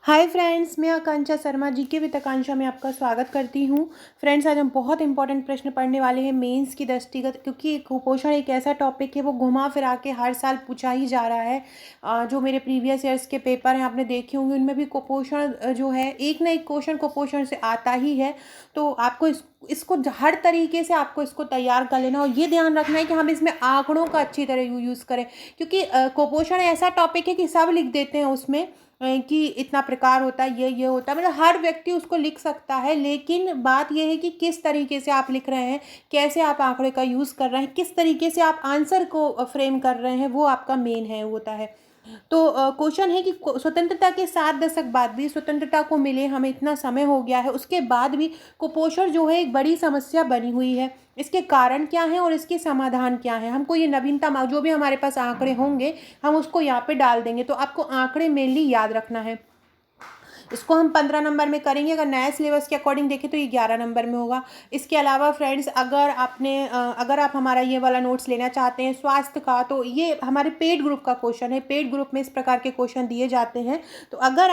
Hi friends, मैं आकांक्षा Sharma GK with आकांक्षा में आपका स्वागत करती हूँ। फ्रेंड्स, आज हम बहुत इंपॉर्टेंट प्रश्न पढ़ने वाले हैं मेंस की दृष्टिगत, क्योंकि कुपोषण एक ऐसा टॉपिक है वो घुमा फिरा के हर साल पूछा ही जा रहा है। जो मेरे प्रीवियस ईयर्स के पेपर हैं आपने देखे होंगे, उनमें भी कुपोषण जो है एक ना एक क्वेश्चन कुपोषण से आता ही है। तो आपको इसको हर तरीके से आपको इसको तैयार कर लेना और ये ध्यान रखना है कि हम इसमें आंकड़ों का अच्छी तरह यूज़ करें, क्योंकि कुपोषण ऐसा टॉपिक है कि सब लिख देते हैं उसमें कि इतना प्रकार होता है, ये होता है, मतलब हर व्यक्ति उसको लिख सकता है। लेकिन बात यह है कि किस तरीके से आप लिख रहे हैं, कैसे आप आंकड़े का यूज़ कर रहे हैं, किस तरीके से आप आंसर को फ्रेम कर रहे हैं, वो आपका मेन है होता है। तो क्वेश्चन है कि स्वतंत्रता के 7 दशक बाद भी, स्वतंत्रता को मिले हमें इतना समय हो गया है, उसके बाद भी कुपोषण जो है एक बड़ी समस्या बनी हुई है। इसके कारण क्या हैं और इसके समाधान क्या हैं, हमको ये नवीनतम जो भी हमारे पास आंकड़े होंगे हम उसको यहाँ पे डाल देंगे। तो आपको आंकड़े मेनली याद रखना है। इसको हम 15 नंबर में करेंगे, अगर नया सिलेबस के अकॉर्डिंग देखें तो ये 11 नंबर में होगा। इसके अलावा फ्रेंड्स, अगर आप हमारा ये वाला नोट्स लेना चाहते हैं स्वास्थ्य का, तो ये हमारे पेड ग्रुप का क्वेश्चन है। पेड ग्रुप में इस प्रकार के क्वेश्चन दिए जाते हैं। तो अगर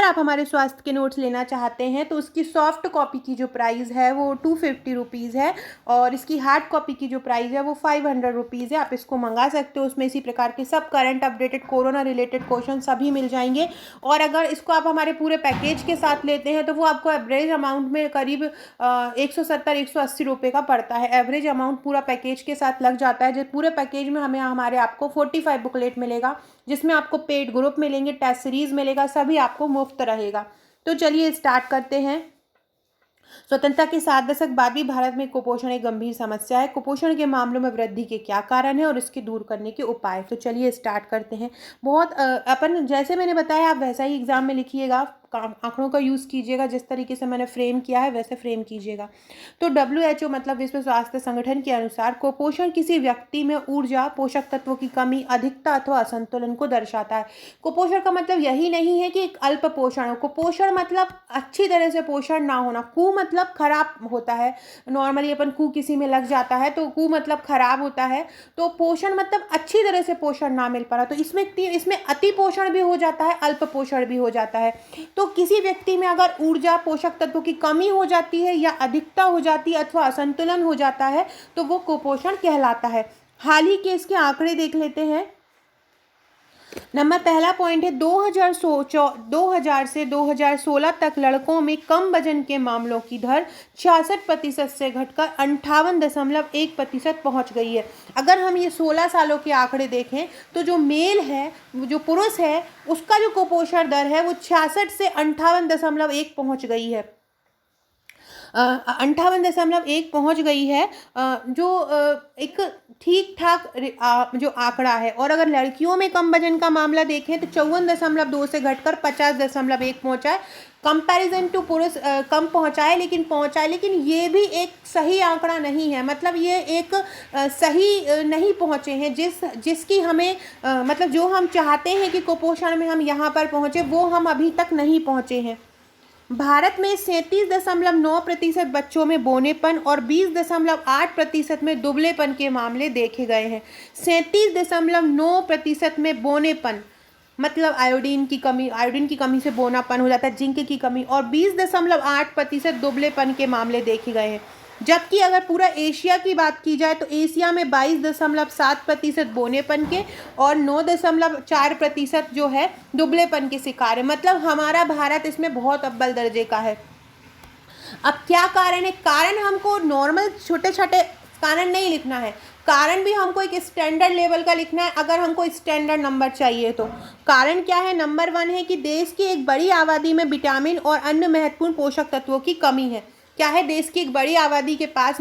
आप हमारे स्वास्थ्य के नोट्स लेना चाहते हैं तो उसकी सॉफ्ट कॉपी की जो प्राइस है वो 250 रुपीज़ है, और इसकी हार्ड कॉपी की जो प्राइस है वो 500 रुपीज़ है। आप इसको मंगा सकते हो। उसमें इसी प्रकार के सब current updated corona related question सभी मिल जाएंगे। और अगर इसको आप हमारे पूरे पैकेज के साथ लेते हैं तो वो आपको एवरेज अमाउंट में करीब 170-180 रुपये का पड़ता है। एवरेज अमाउंट पूरा पैकेज के साथ लग जाता है। जो पूरे पैकेज में हमारे आपको 45 बुकलेट मिलेगा, जिसमें आपको पेड ग्रुप मिलेंगे, टेस्ट सीरीज मिलेगा, सभी आपको मुफ्त रहेगा। तो चलिए स्टार्ट करते हैं। स्वतंत्रता के 7 दशक बाद भी भारत में कुपोषण एक गंभीर समस्या है। कुपोषण के मामलों में वृद्धि के क्या कारण है और इसके दूर करने के उपाय। तो चलिए स्टार्ट करते हैं। बहुत अपन जैसे मैंने बताया आप वैसा ही एग्जाम में लिखिएगा, आंकड़ों का यूज़ कीजिएगा, जिस तरीके से मैंने फ्रेम किया है वैसे फ्रेम कीजिएगा। तो WHO मतलब विश्व स्वास्थ्य संगठन के अनुसार कुपोषण किसी व्यक्ति में ऊर्जा, पोषक तत्वों की कमी, अधिकता अथवा असंतुलन को दर्शाता है। कुपोषण का मतलब यही नहीं है कि एक अल्प पोषण हो। कुपोषण मतलब अच्छी तरह से पोषण ना होना। कु मतलब खराब होता है। नॉर्मली अपन कु किसी में लग जाता है तो कु मतलब खराब होता है। तो पोषण मतलब अच्छी तरह से पोषण ना मिल पा रहा, तो इसमें अति पोषण भी हो जाता है, अल्प पोषण भी हो जाता है। तो किसी व्यक्ति में अगर ऊर्जा, पोषक तत्वों की कमी हो जाती है या अधिकता हो जाती है अथवा असंतुलन हो जाता है तो वो कुपोषण कहलाता है। हाल ही के इसके आंकड़े देख लेते हैं। नंबर पहला पॉइंट है 2000 से 2016 तक लड़कों में कम वजन के मामलों की दर 66% से घटकर 58.1% पहुंच गई है। अगर हम ये 16 सालों के आंकड़े देखें तो जो मेल है, जो पुरुष है, उसका जो कुपोषण दर है वो 66 से 58.1 पहुंच गई है। 58.1 पहुँच गई है, जो एक ठीक ठाक जो आंकड़ा है। और अगर लड़कियों में कम वजन का मामला देखें तो 54.2 से घटकर 50.1 पहुँचा है। कंपैरिजन टू पुरुष कम पहुँचा है, लेकिन ये भी एक सही आंकड़ा नहीं है। मतलब ये एक सही नहीं पहुँचे हैं। जिसकी हमें मतलब जो हम चाहते हैं कि कुपोषण में हम यहाँ पर पहुँचे, वो हम अभी तक नहीं पहुँचे हैं। भारत में 37.9% बच्चों में बौनेपन और 20.8% में दुबलेपन के मामले देखे गए हैं। 37.9% में बौनेपन मतलब आयोडीन की कमी से बौनापन हो जाता है, जिंक की कमी, और 20.8% दुबलेपन के मामले देखे गए हैं। जबकि अगर पूरा एशिया की बात की जाए तो एशिया में 22.7% बौनेपन के और 9.4% जो है दुबलेपन के शिकार है। मतलब हमारा भारत इसमें बहुत अव्वल दर्जे का है। अब क्या कारण है? कारण हमको नॉर्मल छोटे छोटे कारण नहीं लिखना है, कारण भी हमको एक स्टैंडर्ड लेवल का लिखना है अगर हमको स्टैंडर्ड नंबर चाहिए तो। कारण क्या है? नंबर 1 है कि देश की एक बड़ी आबादी में विटामिन और अन्य महत्वपूर्ण पोषक तत्वों की कमी है। क्या है? देश की एक बड़ी आबादी के पास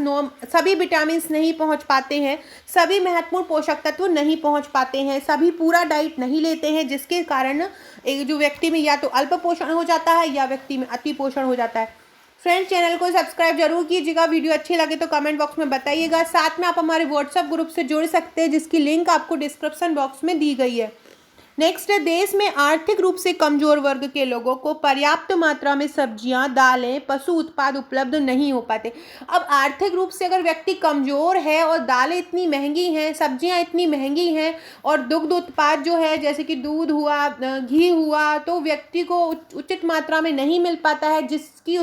सभी विटामिन नहीं पहुंच पाते हैं, सभी महत्वपूर्ण पोषक तत्व नहीं पहुंच पाते हैं, सभी पूरा डाइट नहीं लेते हैं, जिसके कारण एक जो व्यक्ति में या तो अल्प पोषण हो जाता है या व्यक्ति में अति पोषण हो जाता है। फ्रेंड्स, चैनल को सब्सक्राइब जरूर कीजिएगा। वीडियो अच्छी लगे तो कमेंट बॉक्स में बताइएगा। साथ में आप हमारे व्हाट्सएप ग्रुप से जुड़ सकते हैं, जिसकी लिंक आपको डिस्क्रिप्शन बॉक्स में दी गई है। नेक्स्ट है, देश में आर्थिक रूप से कमजोर वर्ग के लोगों को पर्याप्त मात्रा में सब्जियां, दालें, पशु उत्पाद उपलब्ध नहीं हो पाते। अब आर्थिक रूप से अगर व्यक्ति कमजोर है और दालें इतनी महंगी हैं, सब्जियां इतनी महंगी हैं और दुग्ध उत्पाद जो है जैसे कि दूध हुआ, घी हुआ, तो व्यक्ति को उचित मात्रा में नहीं मिल पाता है, जितनी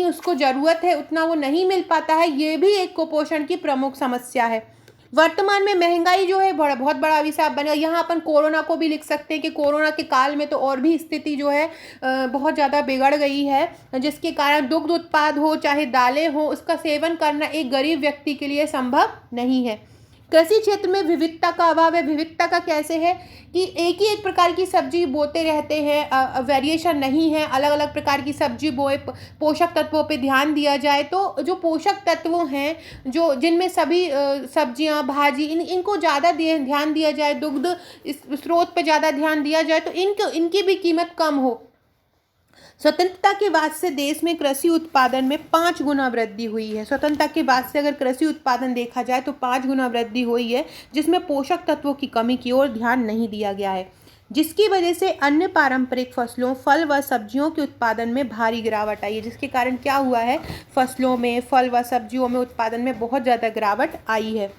उसको ज़रूरत है उतना वो नहीं मिल पाता है। ये भी एक कुपोषण की प्रमुख समस्या है। वर्तमान में महंगाई जो है बहुत बड़ा अभिशाप बना। यहाँ अपन कोरोना को भी लिख सकते हैं कि कोरोना के काल में तो और भी स्थिति जो है बहुत ज़्यादा बिगड़ गई है, जिसके कारण दुग्ध उत्पाद हो चाहे दालें हो, उसका सेवन करना एक गरीब व्यक्ति के लिए संभव नहीं है। कृषि क्षेत्र में विविधता का अभाव है। विविधता का कैसे है कि एक ही एक प्रकार की सब्जी बोते रहते हैं, वेरिएशन नहीं है, अलग अलग प्रकार की सब्जी बोए। पोषक तत्वों पे ध्यान दिया जाए तो जो पोषक तत्व हैं, जो जिनमें सभी सब्जियां, भाजी, इनको ज़्यादा ध्यान दिया जाए, दुग्ध इस स्रोत पे ज़्यादा ध्यान दिया जाए तो इनकी भी कीमत कम हो। स्वतंत्रता के बाद से देश में कृषि उत्पादन में 5 गुना वृद्धि हुई है। स्वतंत्रता के बाद से अगर कृषि उत्पादन देखा जाए तो 5 गुना वृद्धि हुई है, जिसमें पोषक तत्वों की कमी की ओर ध्यान नहीं दिया गया है, जिसकी वजह से अन्य पारंपरिक फसलों, फल व सब्जियों के उत्पादन में भारी गिरावट आई है। जिसके कारण क्या हुआ है, फसलों में, फल व सब्जियों में उत्पादन में बहुत ज़्यादा गिरावट आई है।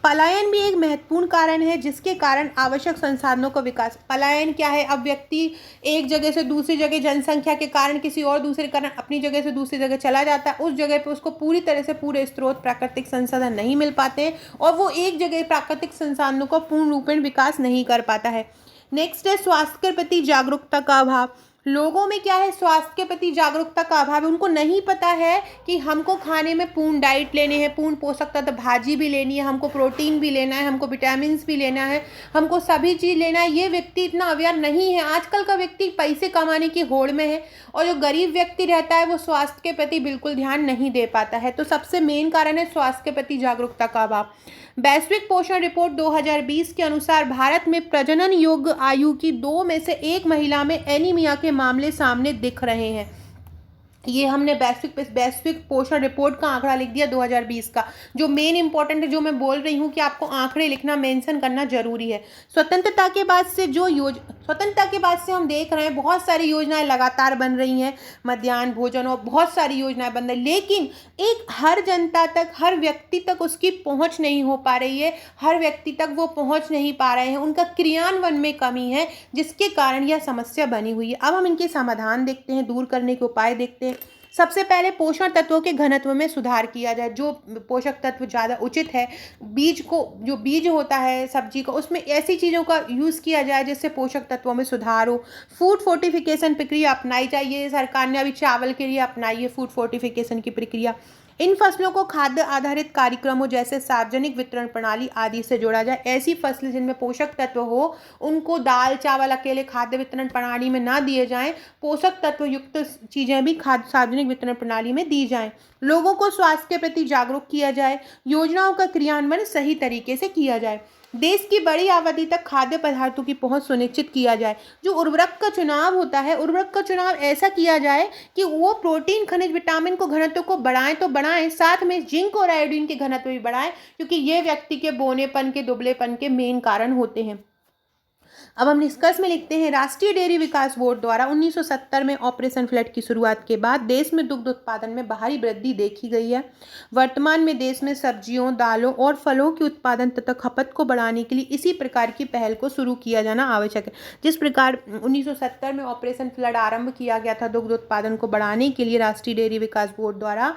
पलायन भी एक महत्वपूर्ण कारण है, जिसके कारण आवश्यक संसाधनों का विकास। पलायन क्या है, अब व्यक्ति एक जगह से दूसरी जगह जनसंख्या के कारण किसी और दूसरे कारण अपनी जगह से दूसरी जगह चला जाता है, उस जगह पे उसको पूरी तरह से पूरे स्रोत प्राकृतिक संसाधन नहीं मिल पाते हैं और वो एक जगह प्राकृतिक संसाधनों का पूर्ण रूपेण विकास नहीं कर पाता है। नेक्स्ट है, स्वास्थ्य के प्रति जागरूकता का अभाव। लोगों में क्या है, स्वास्थ्य के प्रति जागरूकता का अभाव है। उनको नहीं पता है कि हमको खाने में पूर्ण डाइट लेने हैं, पूर्ण पोषक तत्व, भाजी भी लेनी है, हमको प्रोटीन भी लेना है, हमको विटामिन भी लेना है, हमको सभी चीज़ लेना है। ये व्यक्ति इतना अवेयर नहीं है। आजकल का व्यक्ति पैसे कमाने की होड़ में है और जो गरीब व्यक्ति रहता है वो स्वास्थ्य के प्रति बिल्कुल ध्यान नहीं दे पाता है। तो सबसे मेन कारण है स्वास्थ्य के प्रति जागरूकता का अभाव। वैश्विक पोषण रिपोर्ट 2020 के अनुसार भारत में प्रजनन योग्य आयु की 2 में से 1 महिला में एनीमिया के मामले सामने दिख रहे हैं। ये हमने वैश्विक पोषण रिपोर्ट का आंकड़ा लिख दिया 2020 का। जो मेन इंपॉर्टेंट है, जो मैं बोल रही हूँ कि आपको आंकड़े लिखना, मेंशन करना जरूरी है। स्वतंत्रता के बाद से हम देख रहे हैं बहुत सारी योजनाएं लगातार बन रही हैं, मध्याह्न भोजन और बहुत सारी योजनाएं बन रही, लेकिन एक हर जनता तक, हर व्यक्ति तक उसकी पहुंच नहीं हो पा रही है। हर व्यक्ति तक वो पहुंच नहीं पा रहे हैं, उनका क्रियान्वयन में कमी है, जिसके कारण यह समस्या बनी हुई है। अब हम इनके समाधान देखते हैं, दूर करने के उपाय देखते हैं। सबसे पहले पोषण तत्वों के घनत्व में सुधार किया जाए। जो पोषक तत्व ज़्यादा उचित है, जो बीज होता है सब्जी का, उसमें ऐसी चीज़ों का यूज़ किया जाए जिससे पोषक तत्वों में सुधार हो। फूड फोर्टिफिकेशन प्रक्रिया अपनाई जाइए। सरकार ने अभी चावल के लिए अपनाई है फूड फोर्टिफिकेशन की प्रक्रिया। इन फसलों को खाद्य आधारित कार्यक्रमों जैसे सार्वजनिक वितरण प्रणाली आदि से जोड़ा जाए। ऐसी फसलें जिनमें पोषक तत्व हो, उनको दाल चावल अकेले खाद्य वितरण प्रणाली में ना दिए जाएं, पोषक तत्व युक्त चीज़ें भी सार्वजनिक वितरण प्रणाली में दी जाएं। लोगों को स्वास्थ्य के प्रति जागरूक किया जाए। योजनाओं का क्रियान्वयन सही तरीके से किया जाए। देश की बड़ी आबादी तक खाद्य पदार्थों की पहुंच सुनिश्चित किया जाए। जो उर्वरक का चुनाव होता है, उर्वरक का चुनाव ऐसा किया जाए कि वो प्रोटीन, खनिज, विटामिन को घनत्व को बढ़ाएं तो बढ़ाएं, साथ में जिंक और आयोडीन के घनत्व भी बढ़ाएं, क्योंकि ये व्यक्ति के बौनेपन के, दुबलेपन के मेन कारण होते हैं। अब हम निष्कर्ष में लिखते हैं, राष्ट्रीय डेयरी विकास बोर्ड द्वारा 1970 में ऑपरेशन फ्लड की शुरुआत के बाद देश में दुग्ध उत्पादन में भारी वृद्धि देखी गई है। वर्तमान में देश में सब्जियों, दालों और फलों के उत्पादन तथा खपत को बढ़ाने के लिए इसी प्रकार की पहल को शुरू किया जाना आवश्यक है। जिस प्रकार 1970 में ऑपरेशन फ्लड आरंभ किया गया था दुग्ध उत्पादन को बढ़ाने के लिए राष्ट्रीय डेयरी विकास बोर्ड द्वारा,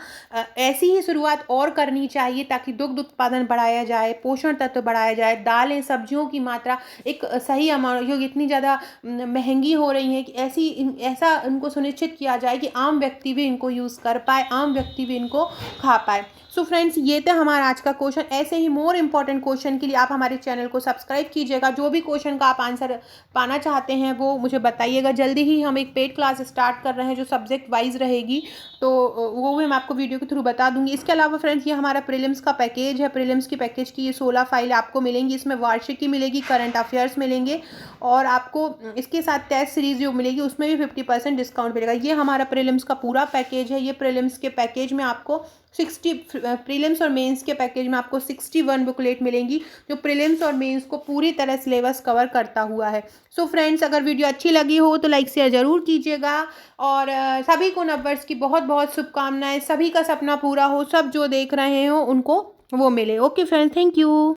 ऐसी ही शुरुआत और करनी चाहिए ताकि दुग्ध उत्पादन बढ़ाया जाए, पोषण तत्व बढ़ाया जाए, दालें, सब्जियों की मात्रा एक सही जो इतनी ज़्यादा महंगी हो रही है कि ऐसा इनको सुनिश्चित किया जाए कि आम व्यक्ति भी इनको यूज़ कर पाए, आम व्यक्ति भी इनको खा पाए। सो फ्रेंड्स, ये था हमारा आज का क्वेश्चन। ऐसे ही मोर इम्पॉर्टेंट क्वेश्चन के लिए आप हमारे चैनल को सब्सक्राइब कीजिएगा। जो भी क्वेश्चन का आप आंसर पाना चाहते हैं वो मुझे बताइएगा। जल्दी ही हम एक पेड क्लास स्टार्ट कर रहे हैं जो सब्जेक्ट वाइज रहेगी, तो वो भी मैं आपको वीडियो के थ्रू बता दूंगी। इसके अलावा फ्रेंड्स, ये हमारा प्रीलिम्स का पैकेज है। प्रीलिम्स की पैकेज की ये 16 फाइल आपको मिलेंगी। इसमें वार्षिकी मिलेगी, करंट अफेयर्स मिलेंगे, और आपको इसके साथ टेस्ट सीरीज़ जो मिलेगी उसमें भी 50% डिस्काउंट मिलेगा। ये हमारा प्रीलिम्स का पूरा पैकेज है। ये प्रीलिम्स के पैकेज में आपको 60 प्रीलिम्स और मेंस के पैकेज में आपको 61 बुकलेट मिलेंगी, जो प्रीलिम्स और मेंस को पूरी तरह सिलेबस कवर करता हुआ है। सो फ्रेंड्स, अगर वीडियो अच्छी लगी हो तो लाइक शेयर ज़रूर कीजिएगा, और सभी को नववर्ष की बहुत बहुत शुभकामनाएं। सभी का सपना पूरा हो, सब जो देख रहे हो उनको वो मिले। Okay friends, thank you.